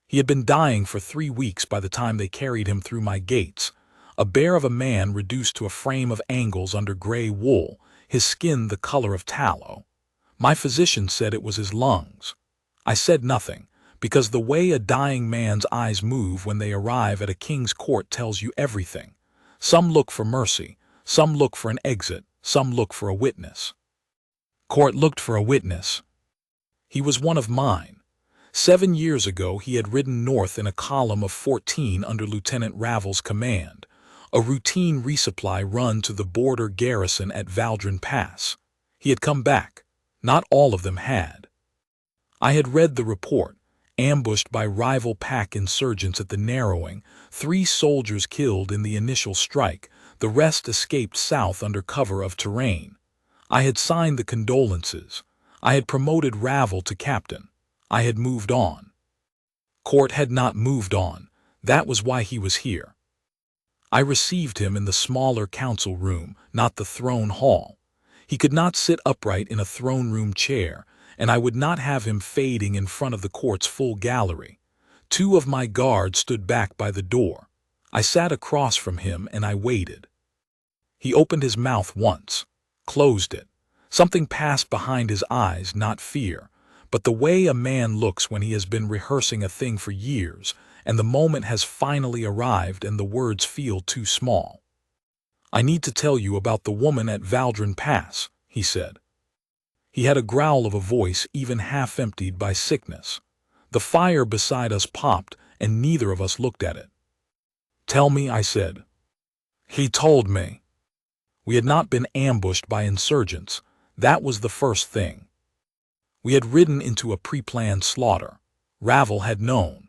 He had been dying for 3 weeks by the time they carried him through my gates, a bear of a man reduced to a frame of angles under gray wool, his skin the color of tallow. My physician said it was his lungs. I said nothing, because the way a dying man's eyes move when they arrive at a king's court tells you everything. Some look for mercy, some look for an exit, some look for a witness. Court looked for a witness. He was one of mine. 7 years ago he had ridden north in a column of 14 under Lieutenant Ravel's command, a routine resupply run to the border garrison at Valdrin Pass. He had come back. Not all of them had. I had read the report. Ambushed by rival pack insurgents at the narrowing, 3 soldiers killed in the initial strike, the rest escaped south under cover of terrain. I had signed the condolences. I had promoted Ravel to captain. I had moved on. Court had not moved on. That was why he was here. I received him in the smaller council room, not the throne hall. He could not sit upright in a throne room chair, and I would not have him fading in front of the court's full gallery. 2 of my guards stood back by the door. I sat across from him and I waited. He opened his mouth once, closed it. Something passed behind his eyes, not fear, but the way a man looks when he has been rehearsing a thing for years, and the moment has finally arrived and the words feel too small. "I need to tell you about the woman at Valdrin Pass," he said. He had a growl of a voice even half-emptied by sickness. The fire beside us popped, and neither of us looked at it. "Tell me," I said. He told me. We had not been ambushed by insurgents. That was the first thing. We had ridden into a pre-planned slaughter. Ravel had known.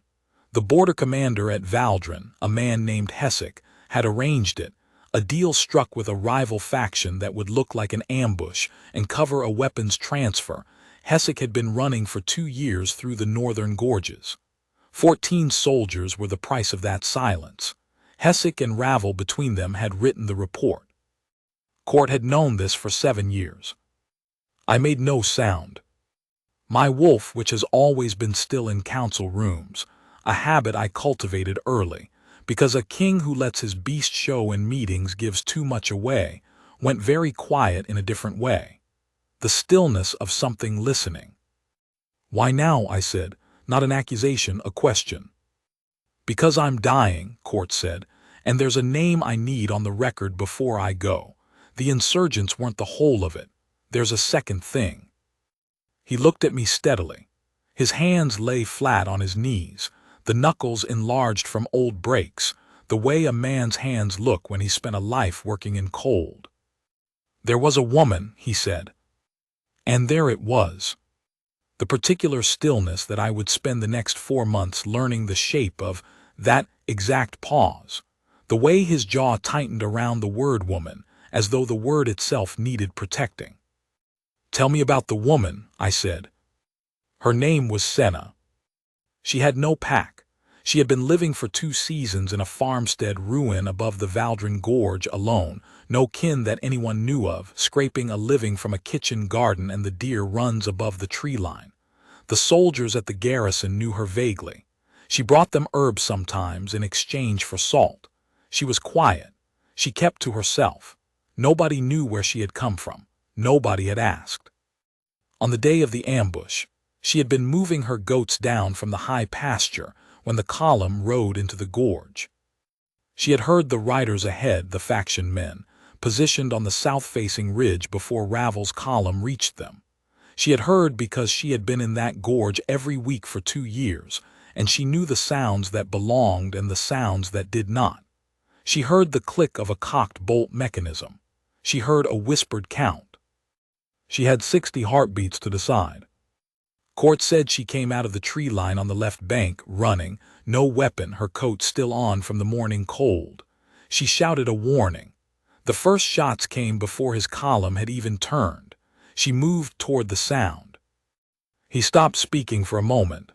The border commander at Valdrin, a man named Hessick, had arranged it, a deal struck with a rival faction that would look like an ambush and cover a weapons transfer. Hessick had been running for 2 years through the northern gorges. 14 soldiers were the price of that silence. Hessick and Ravel between them had written the report. Court had known this for 7 years. I made no sound. My wolf, which has always been still in council rooms, a habit I cultivated early, because a king who lets his beast show in meetings gives too much away, went very quiet in a different way. The stillness of something listening. "Why now?" I said, not an accusation, a question. "Because I'm dying," Court said, "and there's a name I need on the record before I go. The insurgents weren't the whole of it. There's a second thing." He looked at me steadily. His hands lay flat on his knees, the knuckles enlarged from old breaks, the way a man's hands look when he spent a life working in cold. "There was a woman," he said. And there it was. The particular stillness that I would spend the next 4 months learning the shape of, that exact pause, the way his jaw tightened around the word woman, as though the word itself needed protecting. "Tell me about the woman," I said. Her name was Senna. She had no pack. She had been living for 2 seasons in a farmstead ruin above the Valdrin Gorge alone, no kin that anyone knew of, scraping a living from a kitchen garden and the deer runs above the tree line. The soldiers at the garrison knew her vaguely. She brought them herbs sometimes in exchange for salt. She was quiet. She kept to herself. Nobody knew where she had come from. Nobody had asked. On the day of the ambush, she had been moving her goats down from the high pasture when the column rode into the gorge. She had heard the riders ahead, the faction men, positioned on the south-facing ridge before Ravel's column reached them. She had heard because she had been in that gorge every week for 2 years, and she knew the sounds that belonged and the sounds that did not. She heard the click of a cocked bolt mechanism. She heard a whispered count. She had 60 heartbeats to decide. Court said she came out of the tree line on the left bank, running, no weapon, her coat still on from the morning cold. She shouted a warning. The first shots came before his column had even turned. She moved toward the sound. He stopped speaking for a moment.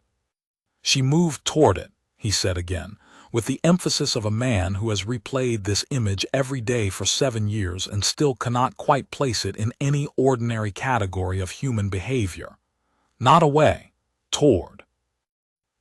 "She moved toward it," he said again, with the emphasis of a man who has replayed this image every day for 7 years and still cannot quite place it in any ordinary category of human behavior. Not away, toward.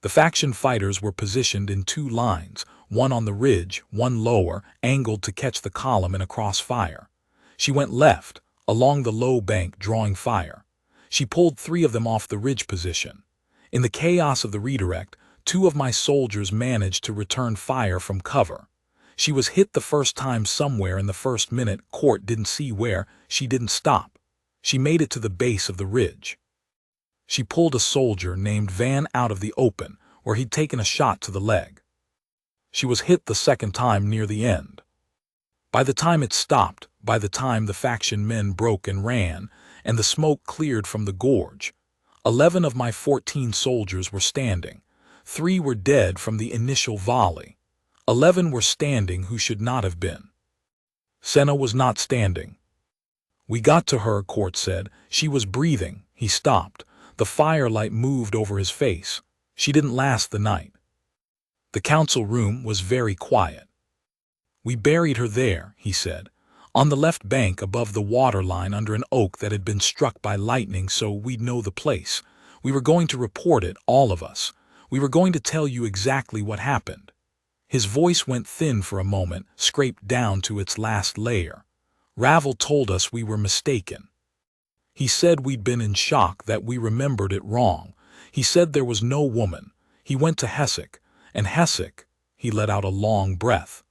The faction fighters were positioned in 2 lines, one on the ridge, one lower, angled to catch the column in a crossfire. She went left, along the low bank, drawing fire. She pulled 3 of them off the ridge position. In the chaos of the redirect, 2 of my soldiers managed to return fire from cover. She was hit the first time somewhere in the first minute. Court didn't see where. She didn't stop. She made it to the base of the ridge. She pulled a soldier named Van out of the open, where he'd taken a shot to the leg. She was hit the second time near the end. By the time it stopped, by the time the faction men broke and ran, and the smoke cleared from the gorge, 11 of my 14 soldiers were standing. 3 were dead from the initial volley. 11 were standing who should not have been. Senna was not standing. We got to her, Court said. She was breathing. He stopped. The firelight moved over his face. She didn't last the night. The council room was very quiet. We buried her there, he said, on the left bank above the water line under an oak that had been struck by lightning, so we'd know the place. We were going to report it, all of us. We were going to tell you exactly what happened. His voice went thin for a moment, scraped down to its last layer. Ravel told us we were mistaken. He said we'd been in shock, that we remembered it wrong. He said there was no woman. He went to Hessek, and Hessek, he let out a long breath.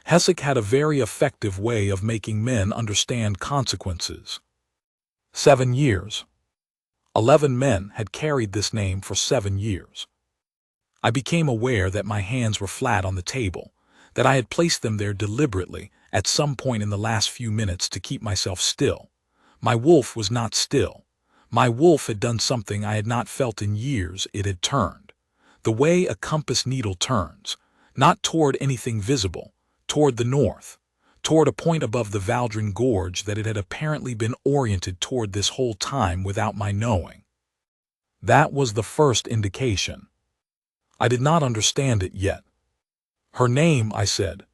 Hessek had a very effective way of making men understand consequences. 7 years. 11 men had carried this name for 7 years. I became aware that my hands were flat on the table, that I had placed them there deliberately at some point in the last few minutes to keep myself still. My wolf was not still. My wolf had done something I had not felt in years. It had turned. The way a compass needle turns, not toward anything visible, toward the north, toward a point above the Valdrin Gorge that it had apparently been oriented toward this whole time without my knowing. That was the first indication. I did not understand it yet. Her name, I said.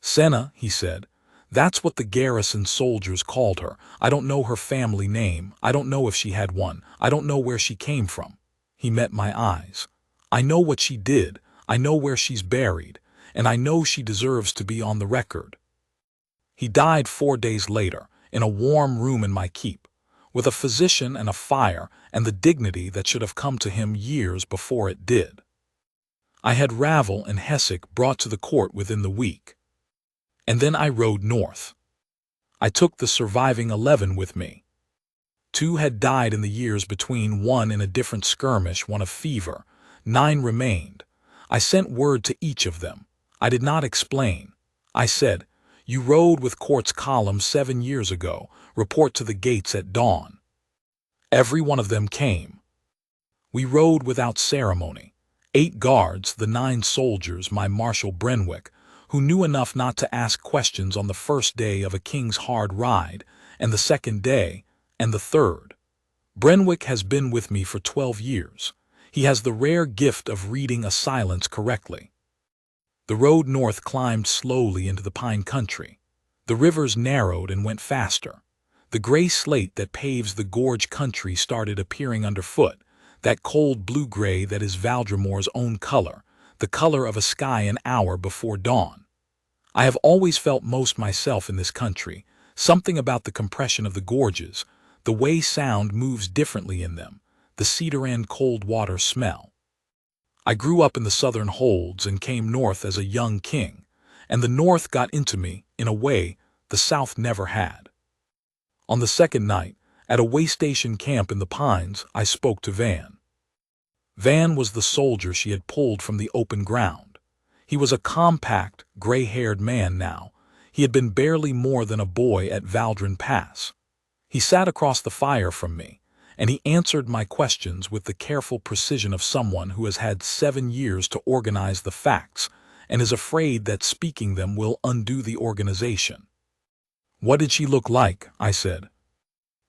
Senna, he said. That's what the garrison soldiers called her. I don't know her family name. I don't know if she had one. I don't know where she came from. He met my eyes. I know what she did. I know where she's buried. And I know she deserves to be on the record. He died 4 days later, in a warm room in my keep, with a physician and a fire and the dignity that should have come to him years before it did. I had Ravel and Hessek brought to the court within the week. And then I rode north. I took the surviving 11 with me. 2 had died in the years between, 1 in a different skirmish, 1 of fever. 9 remained. I sent word to each of them. I did not explain. I said, "You rode with Court's column 7 years ago. Report to the gates at dawn." Every one of them came. We rode without ceremony. 8 guards, the 9 soldiers, my Marshal Brenwick, who knew enough not to ask questions on the first day of a king's hard ride, and the second day, and the third. Brenwick has been with me for 12 years. He has the rare gift of reading a silence correctly. The road north climbed slowly into the pine country. The rivers narrowed and went faster. The gray slate that paves the gorge country started appearing underfoot, that cold blue-gray that is Valdremore's own color, the color of a sky an hour before dawn. I have always felt most myself in this country, something about the compression of the gorges, the way sound moves differently in them, the cedar and cold water smell. I grew up in the southern holds and came north as a young king, and the north got into me in a way the south never had. On the second night, at a way station camp in the pines, I spoke to Van. Van was the soldier she had pulled from the open ground. He was a compact, gray-haired man now. He had been barely more than a boy at Valdrin Pass. He sat across the fire from me, and he answered my questions with the careful precision of someone who has had 7 years to organize the facts and is afraid that speaking them will undo the organization. "What did she look like?" I said.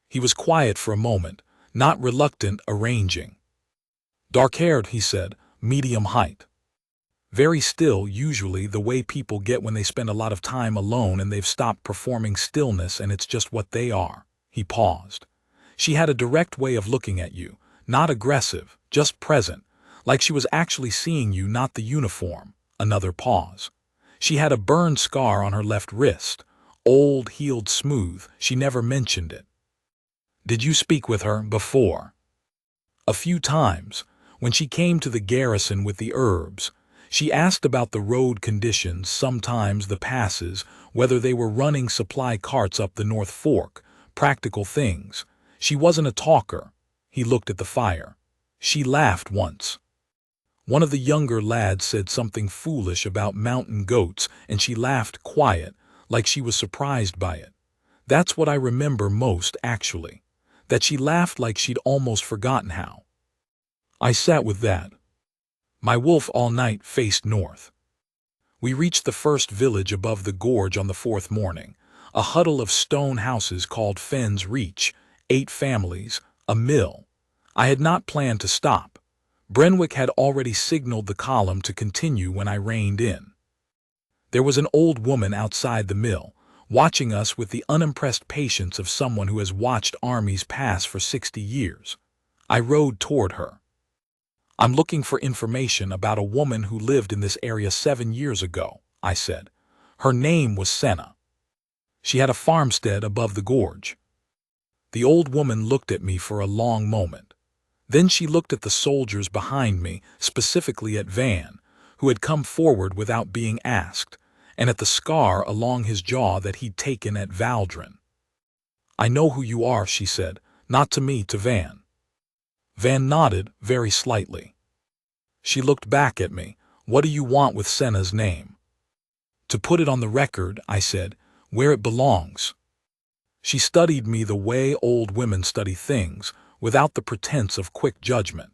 He was quiet for a moment, not reluctant, arranging. "Dark-haired," he said, "medium height. Very still, usually the way people get when they spend a lot of time alone and they've stopped performing stillness and it's just what they are." He paused. "She had a direct way of looking at you, not aggressive, just present, Like she was actually seeing you, not the uniform. Another pause. She had a burn scar on her left wrist. Old, healed smooth. She never mentioned it. Did you speak with her before? A few times. When she came to the garrison with the herbs, she asked about the road conditions, sometimes the passes, whether they were running supply carts up the North Fork, practical things. She wasn't a talker. He looked at the fire. She laughed once. One of the younger lads said something foolish about mountain goats, and she laughed quiet, like she was surprised by it. That's what I remember most, actually. That she laughed like she'd almost forgotten how. I sat with that. My wolf all night faced north. We reached the first village above the gorge on the fourth morning, a huddle of stone houses called Fenn's Reach, 8 families, a mill. I had not planned to stop. Brenwick had already signaled the column to continue when I reined in. There was an old woman outside the mill, watching us with the unimpressed patience of someone who has watched armies pass for 60 years. I rode toward her. I'm looking for information about a woman who lived in this area 7 years ago, I said. Her name was Senna. She had a farmstead above the gorge. The old woman looked at me for a long moment. Then she looked at the soldiers behind me, specifically at Van, who had come forward without being asked, and at the scar along his jaw that he'd taken at Valdrin. I know who you are, she said, not to me, to Van. Van nodded, very slightly. She looked back at me. What do you want with Senna's name? To put it on the record, I said, where it belongs. She studied me the way old women study things, without the pretense of quick judgment.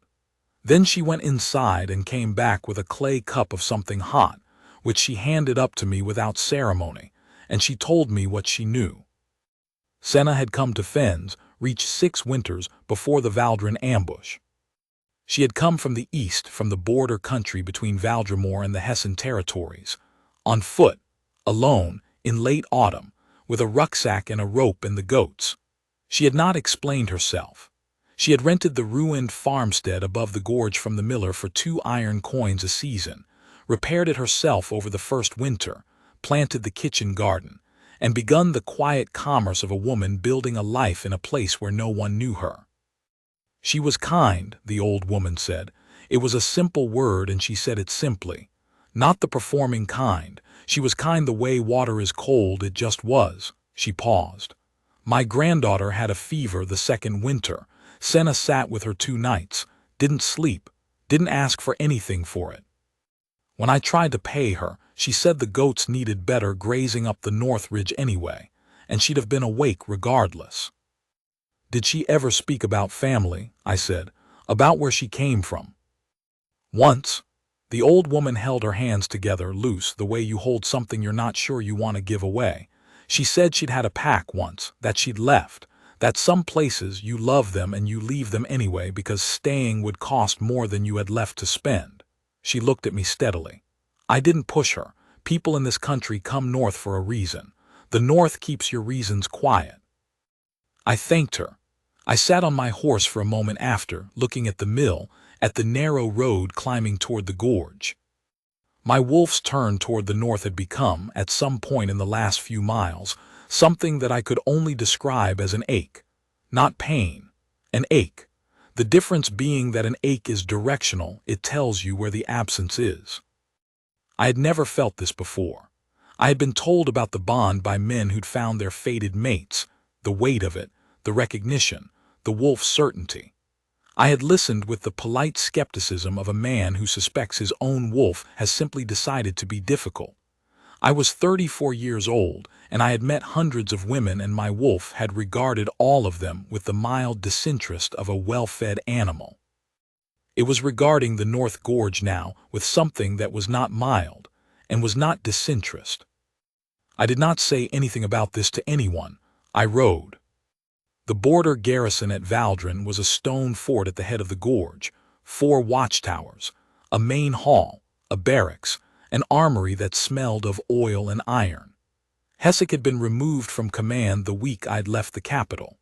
Then she went inside and came back with a clay cup of something hot, which she handed up to me without ceremony, and she told me what she knew. Senna had come to Fens, reached 6 winters before the Valdrin ambush. She had come from the east, from the border country between Valdrimor and the Hessen territories, on foot, alone, in late autumn, with a rucksack and a rope and the goats. She had not explained herself. She had rented the ruined farmstead above the gorge from the miller for 2 iron coins a season, repaired it herself over the first winter, planted the kitchen garden, and begun the quiet commerce of a woman building a life in a place where no one knew her. She was kind, the old woman said. It was a simple word, and she said it simply. Not the performing kind. She was kind the way water is cold, it just was. She paused. My granddaughter had a fever the second winter. Senna sat with her 2 nights, didn't sleep, didn't ask for anything for it. When I tried to pay her, she said the goats needed better grazing up the North Ridge anyway, and she'd have been awake regardless. Did she ever speak about family? I said, about where she came from. Once. The old woman held her hands together loose, the way you hold something you're not sure you want to give away. She said she'd had a pack once, that she'd left, that some places you love them and you leave them anyway because staying would cost more than you had left to spend. She looked at me steadily. I didn't push her. People in this country come north for a reason. The north keeps your reasons quiet. I thanked her. I sat on my horse for a moment after, looking at the mill, at the narrow road climbing toward the gorge. My wolf's turn toward the north had become, at some point in the last few miles, something that I could only describe as an ache. Not pain. An ache. The difference being that an ache is directional, it tells you where the absence is. I had never felt this before. I had been told about the bond by men who'd found their fated mates, the weight of it, the recognition, the wolf's certainty. I had listened with the polite skepticism of a man who suspects his own wolf has simply decided to be difficult. I was 34 years old, and I had met hundreds of women, and my wolf had regarded all of them with the mild disinterest of a well-fed animal. It was regarding the North Gorge now with something that was not mild, and was not disinterest. I did not say anything about this to anyone. I rode. The border garrison at Valdrin was a stone fort at the head of the gorge, 4 watchtowers, a main hall, a barracks, an armory that smelled of oil and iron. Hessek had been removed from command the week I'd left the capital.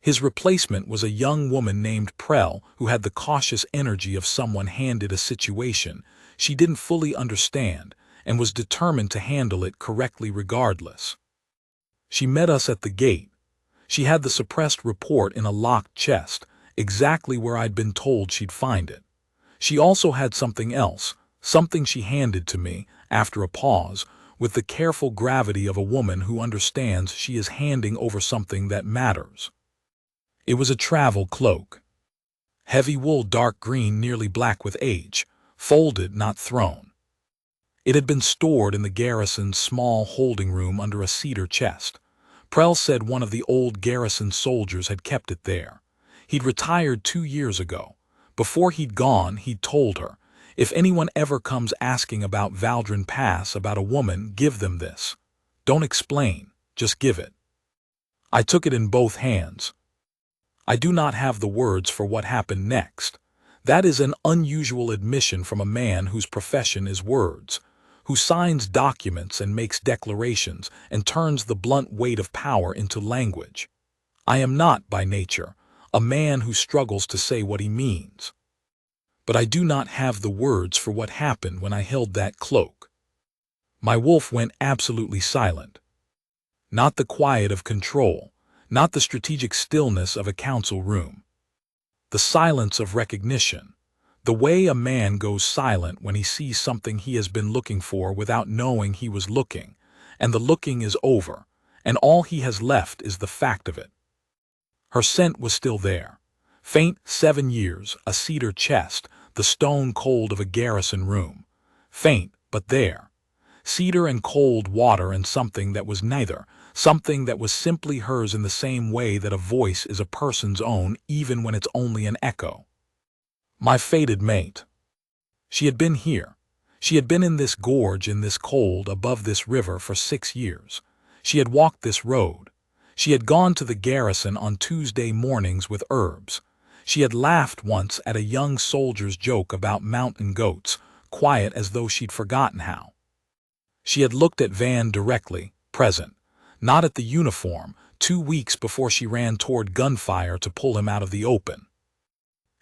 His replacement was a young woman named Prell who had the cautious energy of someone handed a situation she didn't fully understand and was determined to handle it correctly regardless. She met us at the gate. She had the suppressed report in a locked chest, exactly where I'd been told she'd find it. She also had something else, something she handed to me, after a pause, with the careful gravity of a woman who understands she is handing over something that matters. It was a travel cloak. Heavy wool, dark green, nearly black with age, folded, not thrown. It had been stored in the garrison's small holding room under a cedar chest. Prell said one of the old garrison soldiers had kept it there. He'd retired 2 years ago. Before he'd gone, he'd told her, "If anyone ever comes asking about Valdrin Pass, about a woman, give them this. Don't explain, just give it." I took it in both hands. I do not have the words for what happened next. That is an unusual admission from a man whose profession is words, who signs documents and makes declarations and turns the blunt weight of power into language. I am not, by nature, a man who struggles to say what he means. But I do not have the words for what happened when I held that cloak. My wolf went absolutely silent. Not the quiet of control, not the strategic stillness of a council room. The silence of recognition, the way a man goes silent when he sees something he has been looking for without knowing he was looking, and the looking is over, and all he has left is the fact of it. Her scent was still there. Faint, 7 years, a cedar chest, the stone cold of a garrison room. Faint, but there. Cedar and cold water and something that was neither, something that was simply hers in the same way that a voice is a person's own even when it's only an echo. My fated mate. She had been here. She had been in this gorge in this cold above this river for 6 years. She had walked this road. She had gone to the garrison on Tuesday mornings with herbs. She had laughed once at a young soldier's joke about mountain goats, quiet as though she'd forgotten how. She had looked at Van directly, present, not at the uniform, 2 weeks before she ran toward gunfire to pull him out of the open.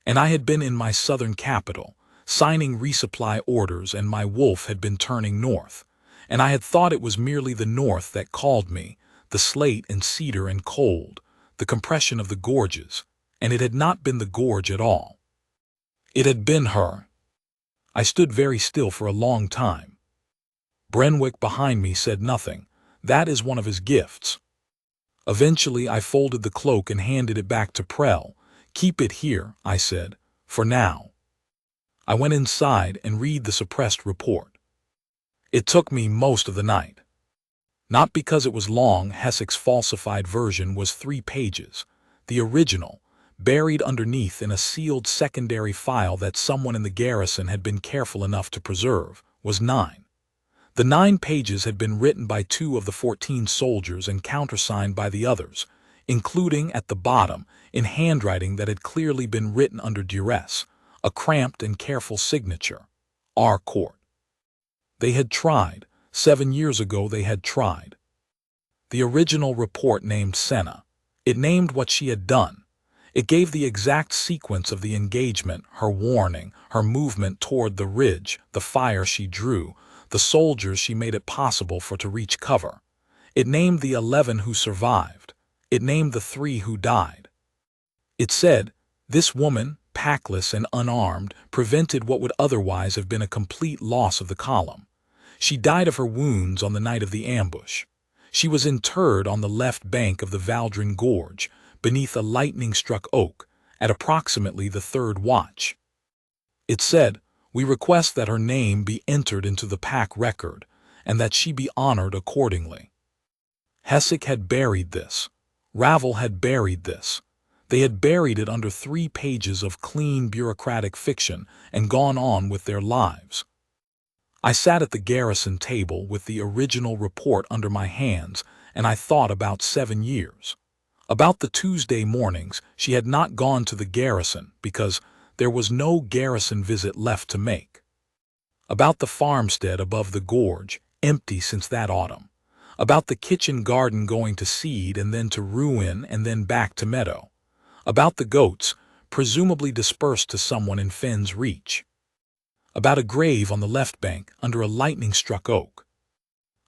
And I had been in my southern capital, signing resupply orders, and my wolf had been turning north, and I had thought it was merely the north that called me, the slate and cedar and cold, the compression of the gorges, and it had not been the gorge at all. It had been her. I stood very still for a long time. Brenwick behind me said nothing. That is one of his gifts. Eventually I folded the cloak and handed it back to Prell. "Keep it here," I said, "for now." I went inside and read the suppressed report. It took me most of the night. Not because it was long. Hesse's falsified version was 3 pages. The original, buried underneath in a sealed secondary file that someone in the garrison had been careful enough to preserve, was 9. The 9 pages had been written by 2 of the 14 soldiers and countersigned by the others, including at the bottom, in handwriting that had clearly been written under duress, a cramped and careful signature, "R. Court." They had tried. 7 years ago they had tried. The original report named Senna. It named what she had done. It gave the exact sequence of the engagement, her warning, her movement toward the ridge, the fire she drew, the soldiers she made it possible for to reach cover. It named the 11 who survived. It named the 3 who died. It said, this woman, packless and unarmed, prevented what would otherwise have been a complete loss of the column. She died of her wounds on the night of the ambush. She was interred on the left bank of the Valdrin Gorge, beneath a lightning-struck oak, at approximately the 3rd watch. It said, "We request that her name be entered into the pack record, and that she be honored accordingly." Hesse had buried this. Ravel had buried this. They had buried it under 3 pages of clean bureaucratic fiction and gone on with their lives. I sat at the garrison table with the original report under my hands, and I thought about 7 years. About the Tuesday mornings, she had not gone to the garrison because there was no garrison visit left to make. About the farmstead above the gorge, empty since that autumn. About the kitchen garden going to seed and then to ruin and then back to meadow. About the goats, presumably dispersed to someone in Fenn's reach. About a grave on the left bank under a lightning-struck oak.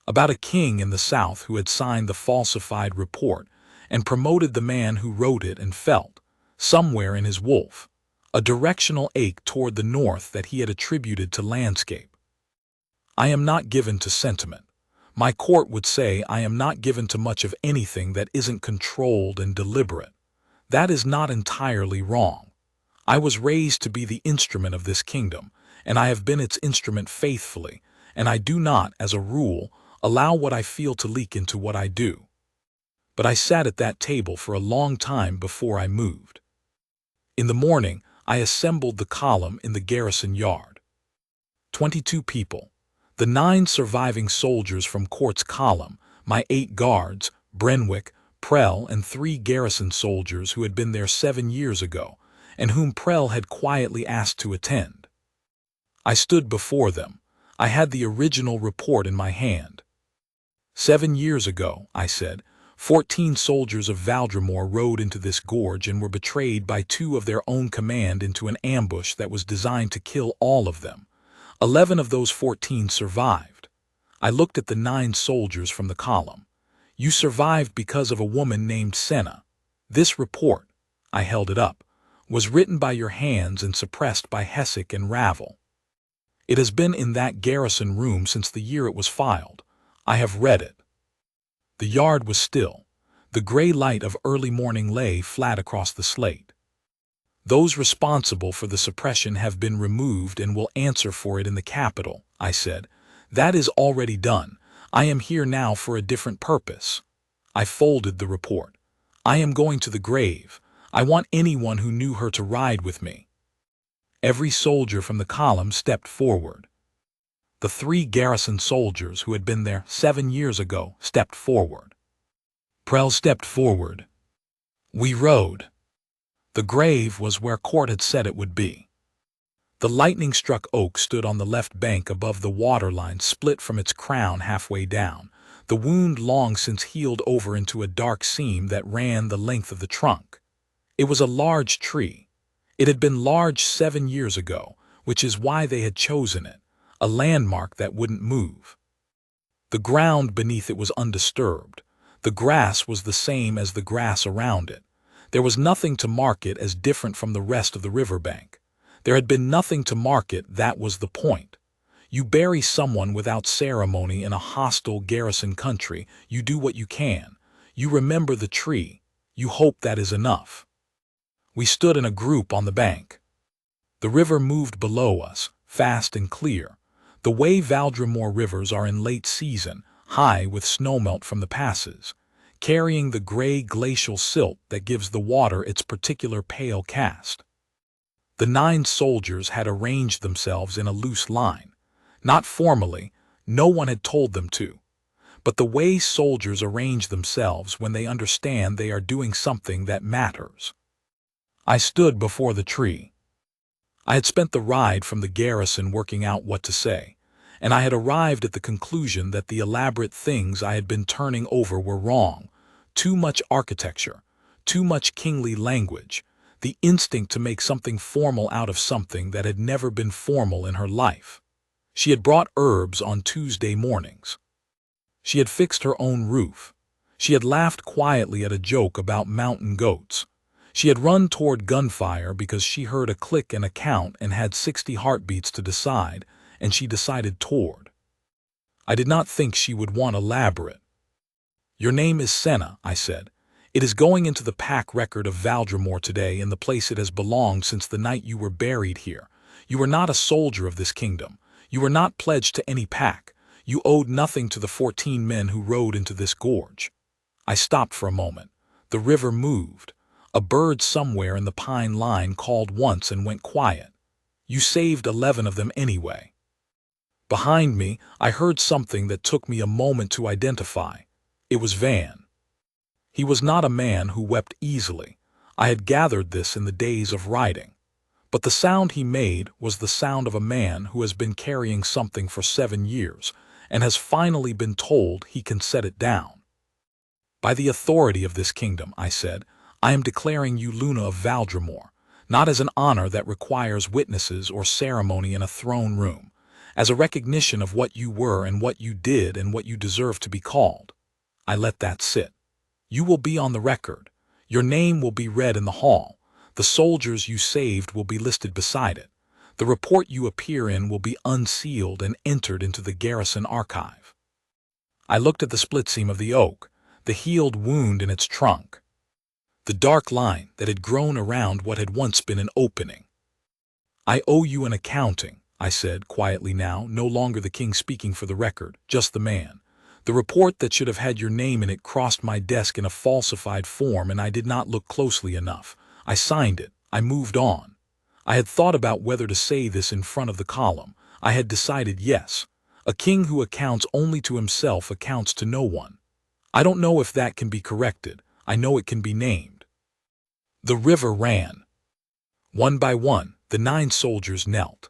About a king in the south who had signed the falsified report and promoted the man who wrote it and felt, somewhere in his wolf, a directional ache toward the north that he had attributed to landscape. I am not given to sentiment. My court would say I am not given to much of anything that isn't controlled and deliberate. That is not entirely wrong. I was raised to be the instrument of this kingdom, and I have been its instrument faithfully, and I do not, as a rule, allow what I feel to leak into what I do. But I sat at that table for a long time before I moved. In the morning, I assembled the column in the garrison yard. 22 people. The 9 surviving soldiers from Court's column, my 8 guards, Brenwick, Prell, and 3 garrison soldiers who had been there 7 years ago, and whom Prell had quietly asked to attend. I stood before them. I had the original report in my hand. 7 years ago, I said, 14 soldiers of Valdremore rode into this gorge and were betrayed by 2 of their own command into an ambush that was designed to kill all of them. 11 of those 14 survived. I looked at the 9 soldiers from the column. You survived because of a woman named Senna. This report, I held it up, was written by your hands and suppressed by Hessick and Ravel. It has been in that garrison room since the year it was filed. I have read it. The yard was still. The gray light of early morning lay flat across the slate. Those responsible for the suppression have been removed and will answer for it in the Capitol, I said. That is already done. I am here now for a different purpose. I folded the report. I am going to the grave. I want anyone who knew her to ride with me. Every soldier from the column stepped forward. The 3 garrison soldiers who had been there 7 years ago stepped forward. Prell stepped forward. We rode. The grave was where Court had said it would be. The lightning-struck oak stood on the left bank above the waterline, split from its crown halfway down, the wound long since healed over into a dark seam that ran the length of the trunk. It was a large tree. It had been large 7 years ago, which is why they had chosen it, a landmark that wouldn't move. The ground beneath it was undisturbed. The grass was the same as the grass around it. There was nothing to mark it as different from the rest of the riverbank. There had been nothing to mark it, that was the point. You bury someone without ceremony in a hostile garrison country, you do what you can. You remember the tree. You hope that is enough. We stood in a group on the bank. The river moved below us, fast and clear. The way Valdremore rivers are in late season, high with snowmelt from the passes, carrying the gray glacial silt that gives the water its particular pale cast. The 9 soldiers had arranged themselves in a loose line. Not formally, no one had told them to. But the way soldiers arrange themselves when they understand they are doing something that matters. I stood before the tree. I had spent the ride from the garrison working out what to say, and I had arrived at the conclusion that the elaborate things I had been turning over were wrong. Too much architecture, too much kingly language, the instinct to make something formal out of something that had never been formal in her life. She had brought herbs on Tuesday mornings. She had fixed her own roof. She had laughed quietly at a joke about mountain goats. She had run toward gunfire because she heard a click and a count and had 60 heartbeats to decide, and she decided toward. I did not think she would want elaborate. Your name is Senna, I said. It is going into the pack record of Valdremore today in the place it has belonged since the night you were buried here. You were not a soldier of this kingdom. You were not pledged to any pack. You owed nothing to the 14 men who rode into this gorge. I stopped for a moment. The river moved. A bird somewhere in the pine line called once and went quiet. You saved 11 of them anyway. Behind me, I heard something that took me a moment to identify. It was Van. He was not a man who wept easily. I had gathered this in the days of riding. But the sound he made was the sound of a man who has been carrying something for 7 years and has finally been told he can set it down. By the authority of this kingdom, I said, I am declaring you Luna of Valdremore, not as an honor that requires witnesses or ceremony in a throne room, as a recognition of what you were and what you did and what you deserve to be called. I let that sit. You will be on the record. Your name will be read in the hall. The soldiers you saved will be listed beside it. The report you appear in will be unsealed and entered into the garrison archive. I looked at the split seam of the oak, the healed wound in its trunk, the dark line that had grown around what had once been an opening. I owe you an accounting, I said quietly now, no longer the king speaking for the record, just the man. The report that should have had your name in it crossed my desk in a falsified form, and I did not look closely enough. I signed it. I moved on. I had thought about whether to say this in front of the column. I had decided yes. A king who accounts only to himself accounts to no one. I don't know if that can be corrected. I know it can be named. The river ran. One by one, the 9 soldiers knelt.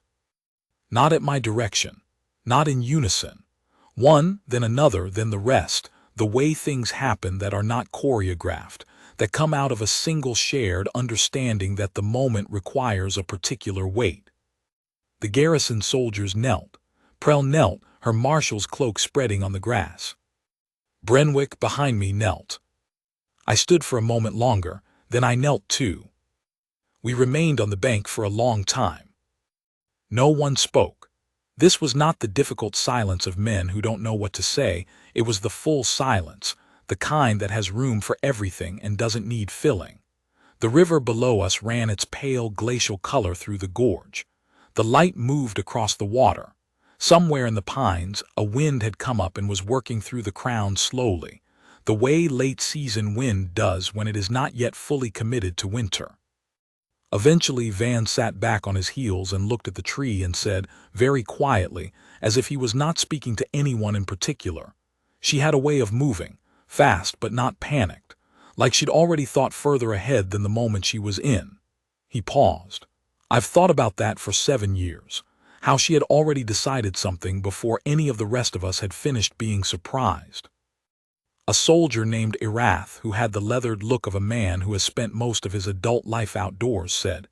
Not at my direction. Not in unison. One, then another, then the rest, the way things happen that are not choreographed, that come out of a single shared understanding that the moment requires a particular weight. The garrison soldiers knelt. Prell knelt, her marshal's cloak spreading on the grass. Brenwick behind me knelt. I stood for a moment longer, then I knelt too. We remained on the bank for a long time. No one spoke. This was not the difficult silence of men who don't know what to say. It was the full silence, the kind that has room for everything and doesn't need filling. The river below us ran its pale glacial color through the gorge. The light moved across the water. Somewhere in the pines, a wind had come up and was working through the crown slowly, the way late-season wind does when it is not yet fully committed to winter. Eventually, Van sat back on his heels and looked at the tree and said, very quietly, as if he was not speaking to anyone in particular. She had a way of moving, fast but not panicked, like she'd already thought further ahead than the moment she was in. He paused. I've thought about that for 7 years, how she had already decided something before any of the rest of us had finished being surprised. A soldier named Erath, who had the leathered look of a man who has spent most of his adult life outdoors, said,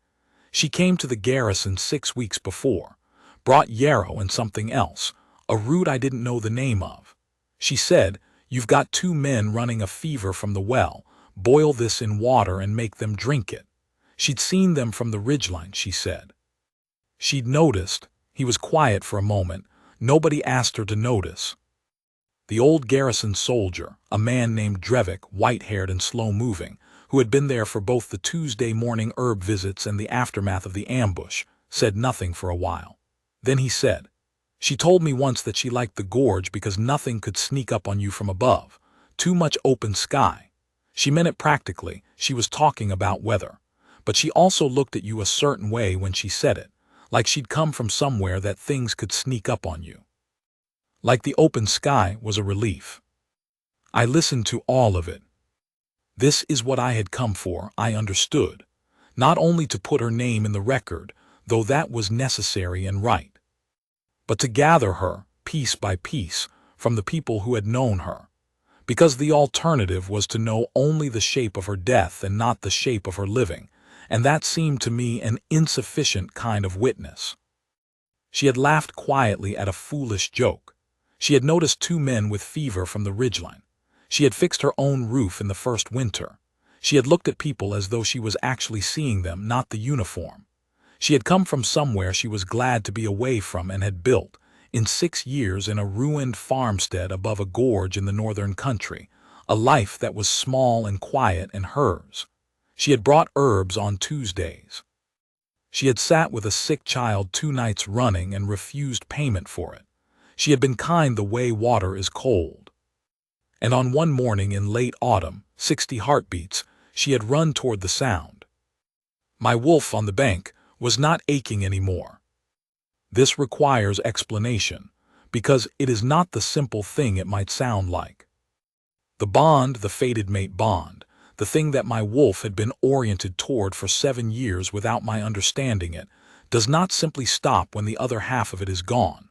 she came to the garrison 6 weeks before, brought yarrow and something else, a root I didn't know the name of. She said, you've got 2 men running a fever from the well, boil this in water and make them drink it. She'd seen them from the ridgeline, she said. She'd noticed. He was quiet for a moment. Nobody asked her to notice. The old garrison soldier, a man named Drevik, white-haired and slow-moving, who had been there for both the Tuesday morning herb visits and the aftermath of the ambush, said nothing for a while. Then he said, she told me once that she liked the gorge because nothing could sneak up on you from above. Too much open sky. She meant it practically. She was talking about weather. But she also looked at you a certain way when she said it, like she'd come from somewhere that things could sneak up on you. Like the open sky was a relief. I listened to all of it. This is what I had come for, I understood. Not only to put her name in the record, though that was necessary and right, but to gather her, piece by piece, from the people who had known her. Because the alternative was to know only the shape of her death and not the shape of her living, and that seemed to me an insufficient kind of witness. She had laughed quietly at a foolish joke. She had noticed 2 men with fever from the ridgeline. She had fixed her own roof in the first winter. She had looked at people as though she was actually seeing them, not the uniform. She had come from somewhere she was glad to be away from and had built, in 6 years, in a ruined farmstead above a gorge in the northern country, a life that was small and quiet and hers. She had brought herbs on Tuesdays. She had sat with a sick child 2 nights running and refused payment for it. She had been kind the way water is cold. And on one morning in late autumn, 60 heartbeats, she had run toward the sound. My wolf on the bank was not aching anymore. This requires explanation, because it is not the simple thing it might sound like. The bond, the fated mate bond, the thing that my wolf had been oriented toward for 7 years without my understanding it, does not simply stop when the other half of it is gone.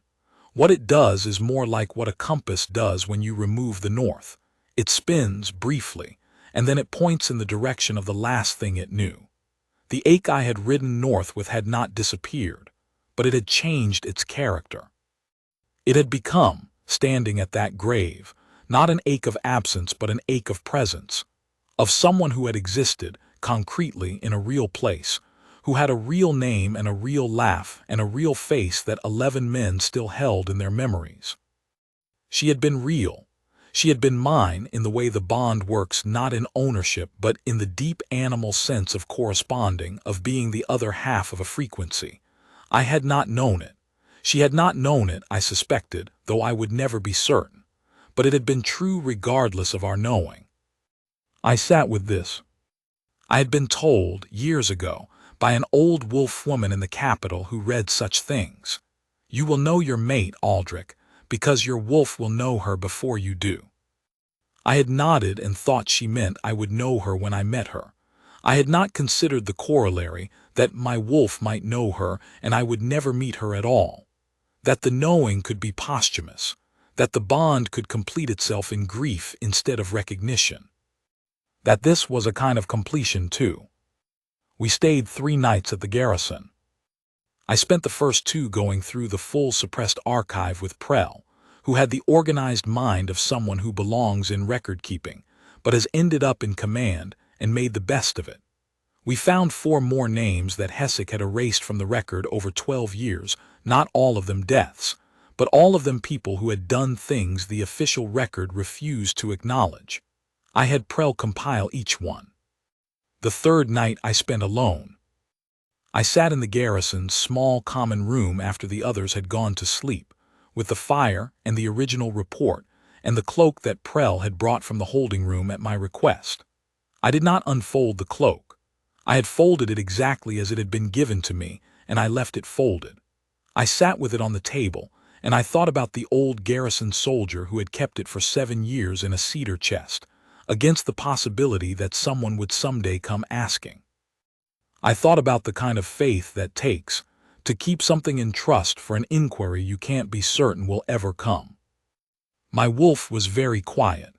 What it does is more like what a compass does when you remove the north. It spins briefly, and then it points in the direction of the last thing it knew. The ache I had ridden north with had not disappeared, but it had changed its character. It had become, standing at that grave, not an ache of absence but an ache of presence, of someone who had existed, concretely, in a real place, who had a real name and a real laugh and a real face that 11 men still held in their memories. She had been real. She had been mine in the way the bond works, not in ownership but in the deep animal sense of corresponding, of being the other half of a frequency. I had not known it. She had not known it, I suspected, though I would never be certain. But it had been true regardless of our knowing. I sat with this. I had been told, years ago, by an old wolf woman in the capital who read such things. You will know your mate, Aldrich, because your wolf will know her before you do. I had nodded and thought she meant I would know her when I met her. I had not considered the corollary, that my wolf might know her and I would never meet her at all. That the knowing could be posthumous. That the bond could complete itself in grief instead of recognition. That this was a kind of completion, too. We stayed 3 nights at the garrison. I spent the first 2 going through the full suppressed archive with Prell, who had the organized mind of someone who belongs in record-keeping, but has ended up in command and made the best of it. We found 4 more names that Hessek had erased from the record over 12 years, not all of them deaths, but all of them people who had done things the official record refused to acknowledge. I had Prell compile each one. The 3rd night I spent alone. I sat in the garrison's small common room after the others had gone to sleep, with the fire and the original report and the cloak that Prell had brought from the holding room at my request. I did not unfold the cloak. I had folded it exactly as it had been given to me, and I left it folded. I sat with it on the table, and I thought about the old garrison soldier who had kept it for 7 years in a cedar chest, against the possibility that someone would someday come asking. I thought about the kind of faith that takes to keep something in trust for an inquiry you can't be certain will ever come. My wolf was very quiet.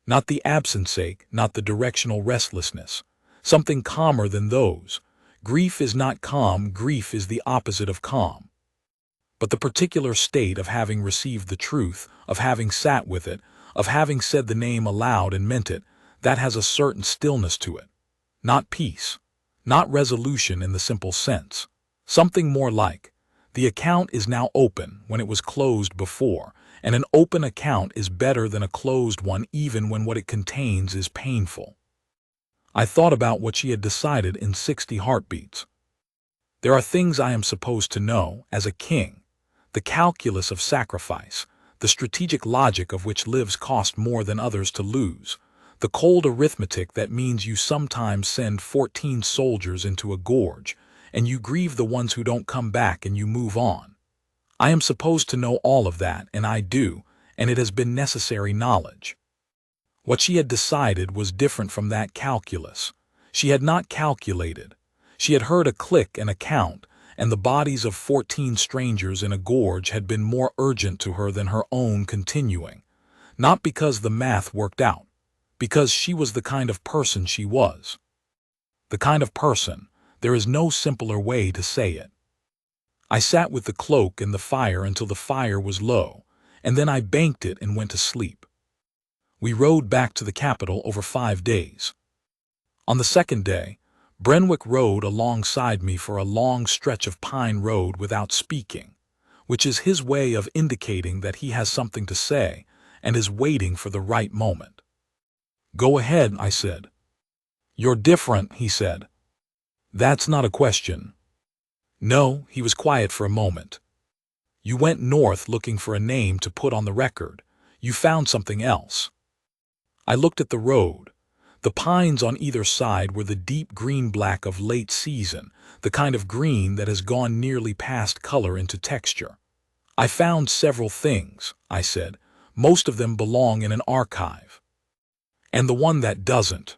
Not the absence ache, not the directional restlessness. Something calmer than those. Grief is not calm, grief is the opposite of calm. But the particular state of having received the truth, of having sat with it, of having said the name aloud and meant it, that has a certain stillness to it. Not peace. Not resolution in the simple sense. Something more like, the account is now open when it was closed before, and an open account is better than a closed one even when what it contains is painful. I thought about what she had decided in 60 heartbeats. There are things I am supposed to know, as a king. The calculus of sacrifice, the strategic logic of which lives cost more than others to lose. The cold arithmetic that means you sometimes send 14 soldiers into a gorge, and you grieve the ones who don't come back and you move on. I am supposed to know all of that, and I do, and it has been necessary knowledge. What she had decided was different from that calculus. She had not calculated. She had heard a click and a count, and the bodies of 14 strangers in a gorge had been more urgent to her than her own continuing. Not because the math worked out. Because she was the kind of person she was. The kind of person, there is no simpler way to say it. I sat with the cloak and the fire until the fire was low, and then I banked it and went to sleep. We rode back to the capital over 5 days. On the 2nd day, Brenwick rode alongside me for a long stretch of pine road without speaking, which is his way of indicating that he has something to say and is waiting for the right moment. "Go ahead," I said. "You're different," he said. "That's not a question." No, he was quiet for a moment. "You went north looking for a name to put on the record. You found something else." I looked at the road. The pines on either side were the deep green-black of late season, the kind of green that has gone nearly past color into texture. "I found several things," I said. "Most of them belong in an archive." "And the one that doesn't?"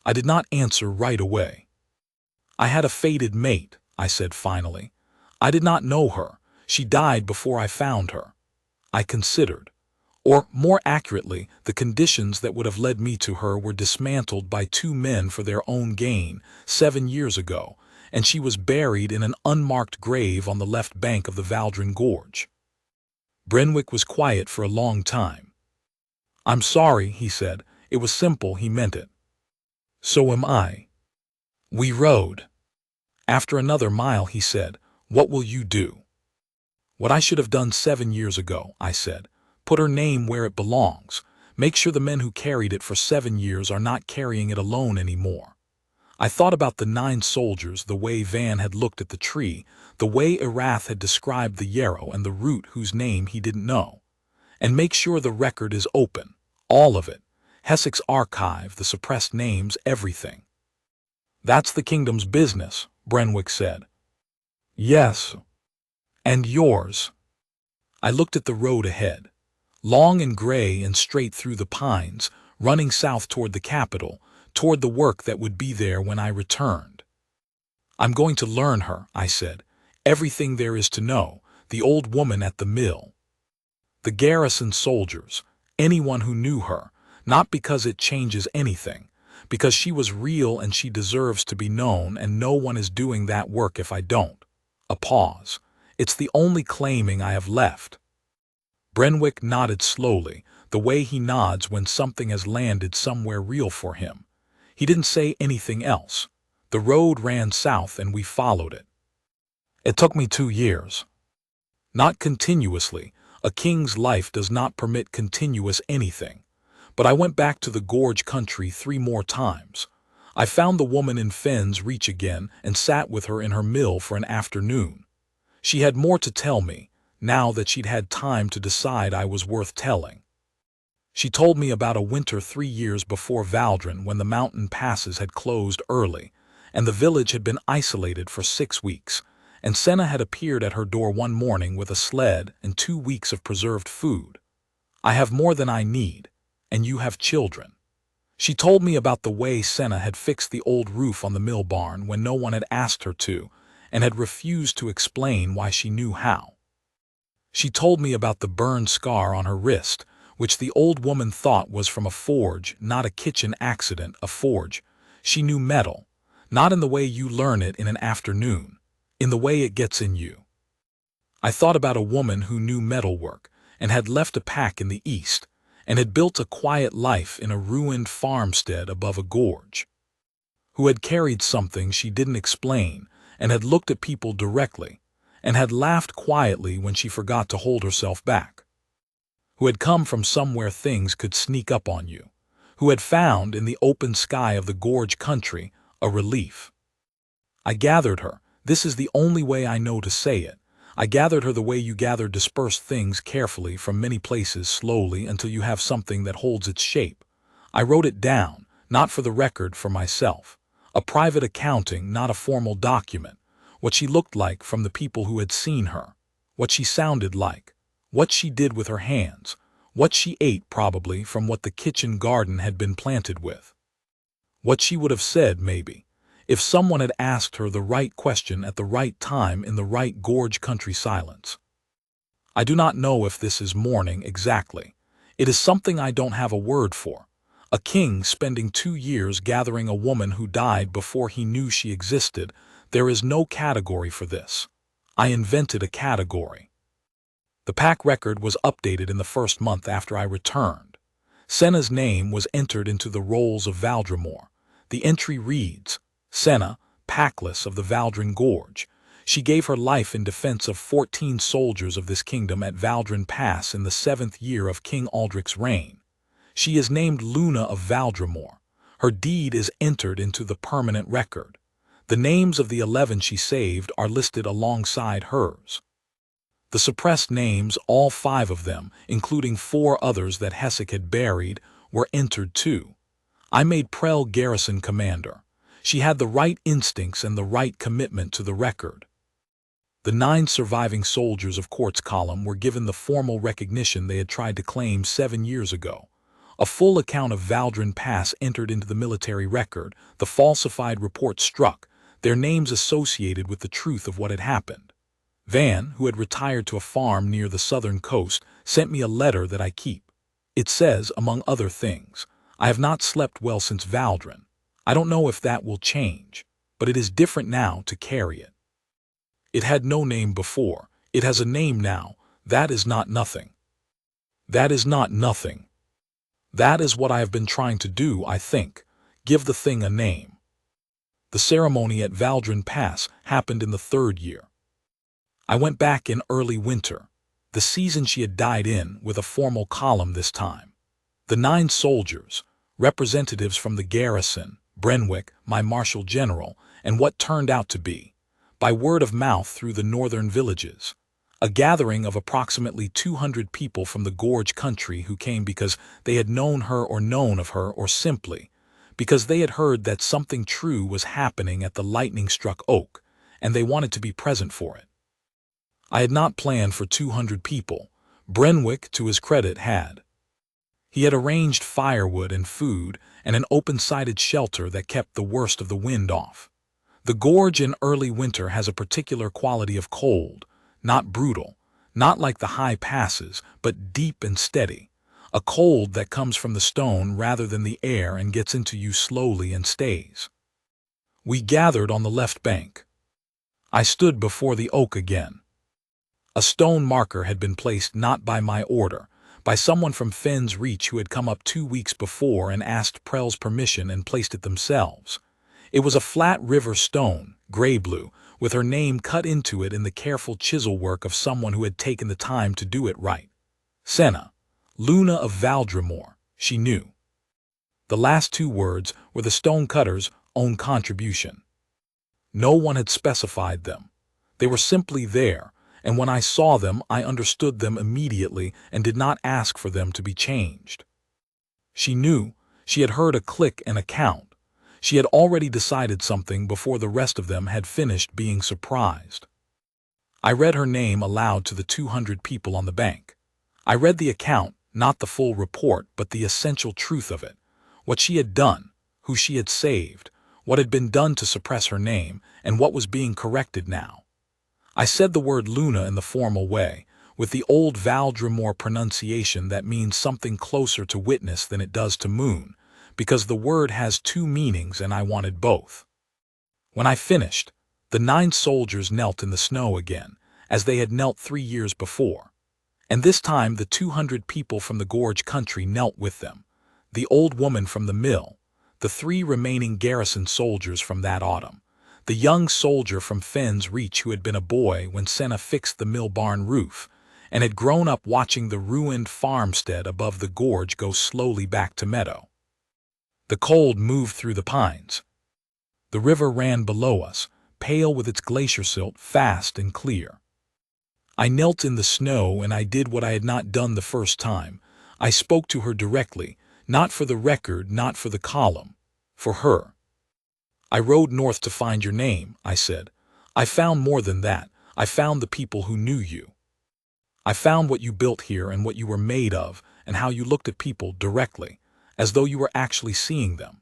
I did not answer right away. "I had a fated mate," I said finally. "I did not know her. She died before I found her." I considered. Or, more accurately, the conditions that would have led me to her were dismantled by two men for their own gain 7 years ago, and she was buried in an unmarked grave on the left bank of the Valdrin Gorge. Brenwick was quiet for a long time. "I'm sorry," he said. It was simple, he meant it. "So am I." We rode. After another mile, he said, "What will you do?" "What I should have done 7 years ago," I said. "Put her name where it belongs. Make sure the men who carried it for 7 years are not carrying it alone anymore." I thought about the 9 soldiers, the way Van had looked at the tree, the way Erath had described the yarrow and the root whose name he didn't know. And make sure the record is open. All of it. Hesse's archive, the suppressed names, everything. "That's the kingdom's business," Brenwick said. "Yes. And yours." I looked at the road ahead. Long and gray and straight through the pines, running south toward the capital, toward the work that would be there when I returned. "I'm going to learn her," I said. "Everything there is to know, the old woman at the mill. The garrison soldiers, anyone who knew her, not because it changes anything, because she was real and she deserves to be known, and no one is doing that work if I don't." A pause. "It's the only claiming I have left." Brenwick nodded slowly, the way he nods when something has landed somewhere real for him. He didn't say anything else. The road ran south and we followed it. It took me 2 years. Not continuously. A king's life does not permit continuous anything. But I went back to the gorge country 3 more times. I found the woman in Fenn's Reach again and sat with her in her mill for an afternoon. She had more to tell me, now that she'd had time to decide I was worth telling. She told me about a winter 3 years before Valdrin, when the mountain passes had closed early, and the village had been isolated for 6 weeks, and Senna had appeared at her door one morning with a sled and 2 weeks of preserved food. "I have more than I need, and you have children." She told me about the way Senna had fixed the old roof on the mill barn when no one had asked her to, and had refused to explain why she knew how. She told me about the burned scar on her wrist, which the old woman thought was from a forge, not a kitchen accident, a forge. She knew metal, not in the way you learn it in an afternoon, in the way it gets in you. I thought about a woman who knew metalwork, and had left a pack in the east, and had built a quiet life in a ruined farmstead above a gorge. Who had carried something she didn't explain, and had looked at people directly, and had laughed quietly when she forgot to hold herself back. Who had come from somewhere things could sneak up on you. Who had found, in the open sky of the gorge country, a relief. I gathered her. This is the only way I know to say it. I gathered her the way you gather dispersed things carefully from many places slowly until you have something that holds its shape. I wrote it down, not for the record, for myself. A private accounting, not a formal document. What she looked like from the people who had seen her. What she sounded like. What she did with her hands. What she ate, probably, from what the kitchen garden had been planted with. What she would have said, maybe, if someone had asked her the right question at the right time in the right gorge country silence. I do not know if this is mourning exactly. It is something I don't have a word for. A king spending 2 years gathering a woman who died before he knew she existed. There is no category for this. I invented a category. The pack record was updated in the first month after I returned. Senna's name was entered into the rolls of Valdrimore. The entry reads, Senna, Packless of the Valdrin Gorge. She gave her life in defense of 14 soldiers of this kingdom at Valdrin Pass in the 7th year of King Aldric's reign. She is named Luna of Valdrimore. Her deed is entered into the permanent record. The names of the 11 she saved are listed alongside hers. The suppressed names, all 5 of them, including 4 others that Hesse had buried, were entered too. I made Prell garrison commander. She had the right instincts and the right commitment to the record. The 9 surviving soldiers of Quartz Column were given the formal recognition they had tried to claim 7 years ago. A full account of Valdrin Pass entered into the military record. The falsified report struck, their names associated with the truth of what had happened. Van, who had retired to a farm near the southern coast, sent me a letter that I keep. It says, among other things, I have not slept well since Valdrin. I don't know if that will change, but it is different now to carry it. It had no name before. It has a name now. That is not nothing. That is not nothing. That is what I have been trying to do, I think. Give the thing a name. The ceremony at Valdrin Pass happened in the 3rd year. I went back in early winter, the season she had died in, with a formal column this time. The 9 soldiers, representatives from the garrison, Brenwick, my marshal general, and what turned out to be, by word of mouth through the northern villages, a gathering of approximately 200 people from the gorge country who came because they had known her or known of her, or simply because they had heard that something true was happening at the lightning-struck oak, and they wanted to be present for it. I had not planned for 200 people. Brenwick, to his credit, had. He had arranged firewood and food and an open-sided shelter that kept the worst of the wind off. The gorge in early winter has a particular quality of cold, not brutal, not like the high passes, but deep and steady, a cold that comes from the stone rather than the air and gets into you slowly and stays. We gathered on the left bank. I stood before the oak again. A stone marker had been placed not by my order, by someone from Fenn's Reach who had come up 2 weeks before and asked Prell's permission and placed it themselves. It was a flat river stone, gray-blue, with her name cut into it in the careful chisel work of someone who had taken the time to do it right. Senna, Luna of Valdrimore, she knew. The last 2 words were the stone-cutter's own contribution. No one had specified them. They were simply there, and when I saw them, I understood them immediately and did not ask for them to be changed. She knew. She had heard a click and a count. She had already decided something before the rest of them had finished being surprised. I read her name aloud to the 200 people on the bank. I read the account, not the full report, but the essential truth of it, what she had done, who she had saved, what had been done to suppress her name, and what was being corrected now. I said the word Luna in the formal way, with the old Valdrimore pronunciation that means something closer to witness than it does to moon, because the word has 2 meanings and I wanted both. When I finished, the 9 soldiers knelt in the snow again, as they had knelt 3 years before. And this time the 200 people from the gorge country knelt with them, the old woman from the mill, the 3 remaining garrison soldiers from that autumn, the young soldier from Fenn's Reach who had been a boy when Senna fixed the mill barn roof, and had grown up watching the ruined farmstead above the gorge go slowly back to meadow. The cold moved through the pines. The river ran below us, pale with its glacier silt, fast and clear. I knelt in the snow and I did what I had not done the first time. I spoke to her directly, not for the record, not for the column, for her. I rode north to find your name, I said. I found more than that. I found the people who knew you. I found what you built here and what you were made of and how you looked at people directly, as though you were actually seeing them.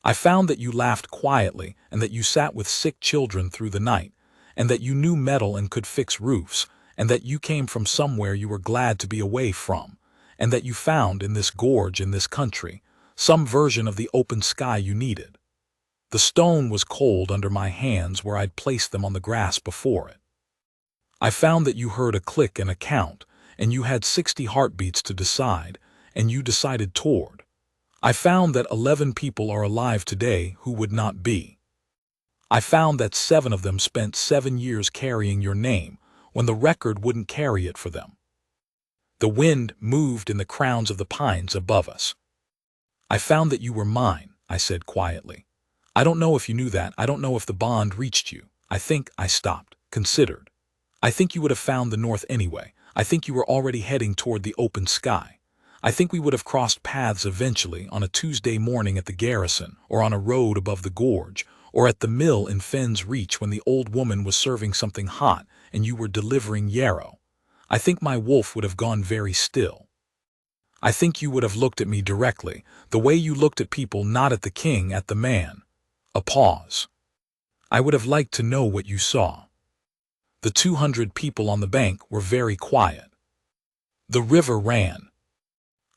I found that you laughed quietly and that you sat with sick children through the night, and that you knew metal and could fix roofs, and that you came from somewhere you were glad to be away from, and that you found in this gorge, in this country, some version of the open sky you needed. The stone was cold under my hands where I'd placed them on the grass before it. I found that you heard a click and a count, and you had 60 heartbeats to decide, and you decided toward. I found that 11 people are alive today who would not be. I found that 7 of them spent 7 years carrying your name when the record wouldn't carry it for them. The wind moved in the crowns of the pines above us. I found that you were mine, I said quietly. I don't know if you knew that. I don't know if the bond reached you. I think I stopped, considered. I think you would have found the north anyway. I think you were already heading toward the open sky. I think we would have crossed paths eventually on a Tuesday morning at the garrison, or on a road above the gorge, or at the mill in Fenn's Reach when the old woman was serving something hot and you were delivering yarrow. I think my wolf would have gone very still. I think you would have looked at me directly, the way you looked at people, not at the king, at the man. A pause. I would have liked to know what you saw. The 200 people on the bank were very quiet. The river ran.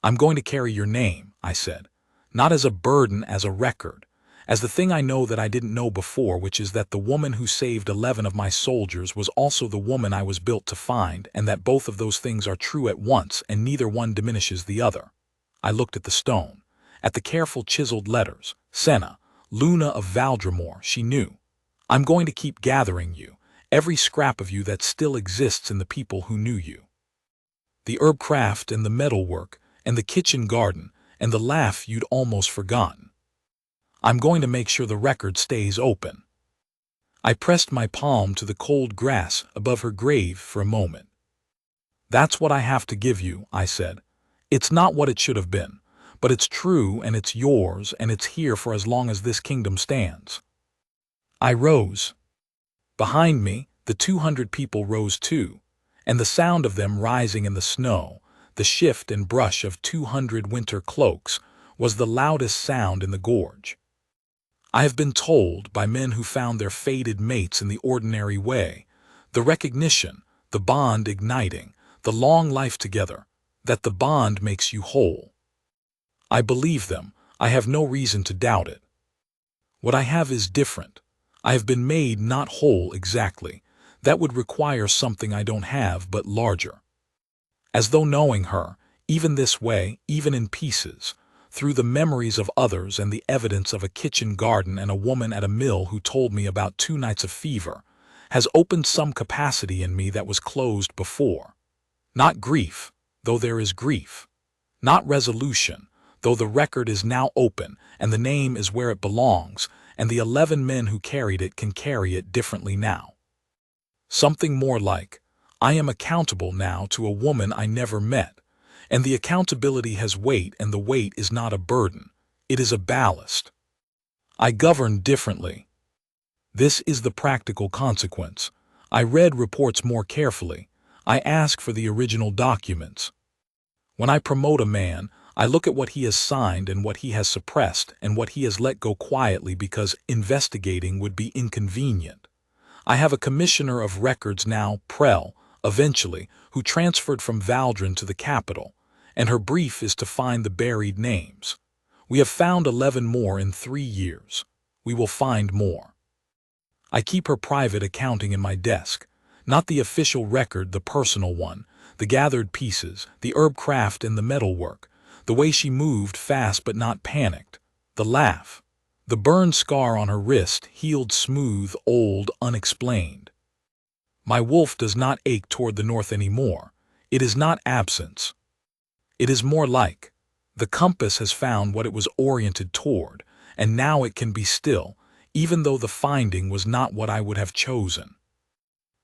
I'm going to carry your name, I said, not as a burden, as a record, as the thing I know that I didn't know before, which is that the woman who saved 11 of my soldiers was also the woman I was built to find, and that both of those things are true at once and neither one diminishes the other. I looked at the stone, at the careful chiseled letters, Senna, Luna of Valdremore. She knew. I'm going to keep gathering you, every scrap of you that still exists in the people who knew you. The herb craft and the metalwork and the kitchen garden and the laugh you'd almost forgotten. I'm going to make sure the record stays open. I pressed my palm to the cold grass above her grave for a moment. That's what I have to give you, I said. It's not what it should have been, but it's true and it's yours and it's here for as long as this kingdom stands. I rose. Behind me, the 200 people rose too, and the sound of them rising in the snow, the shift and brush of 200 winter cloaks, was the loudest sound in the gorge. I have been told by men who found their fated mates in the ordinary way, the recognition, the bond igniting, the long life together, that the bond makes you whole. I believe them. I have no reason to doubt it. What I have is different. I have been made not whole exactly. That would require something I don't have, but larger. As though knowing her, even this way, even in pieces, through the memories of others and the evidence of a kitchen garden and a woman at a mill who told me about 2 nights of fever, has opened some capacity in me that was closed before. Not grief, though there is grief. Not resolution, though the record is now open and the name is where it belongs, and the 11 men who carried it can carry it differently now. Something more like, I am accountable now to a woman I never met, and the accountability has weight, and the weight is not a burden, it is a ballast. I govern differently. This is the practical consequence. I read reports more carefully. I ask for the original documents. When I promote a man, I look at what he has signed and what he has suppressed and what he has let go quietly because investigating would be inconvenient. I have a commissioner of records now, Prell, eventually, who transferred from Valdren to the capital, and her brief is to find the buried names. We have found 11 more in 3 years. We will find more. I keep her private accounting in my desk, not the official record, the personal one, the gathered pieces, the herb craft and the metalwork, the way she moved fast but not panicked, the laugh, the burn scar on her wrist, healed smooth, old, unexplained. My wolf does not ache toward the north anymore. It is not absence. It is more like, the compass has found what it was oriented toward, and now it can be still, even though the finding was not what I would have chosen.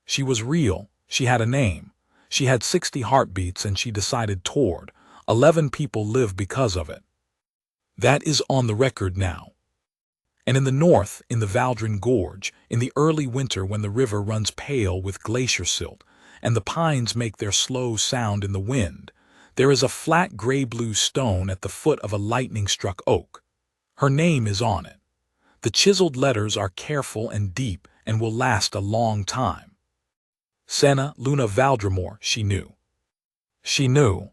She was real. She had a name. She had 60 heartbeats and she decided toward. 11 people live because of it. That is on the record now. And in the north, in the Valdren Gorge, in the early winter when the river runs pale with glacier silt, and the pines make their slow sound in the wind, there is a flat gray-blue stone at the foot of a lightning-struck oak. Her name is on it. The chiseled letters are careful and deep and will last a long time. Senna, Luna Valdremore, she knew. She knew.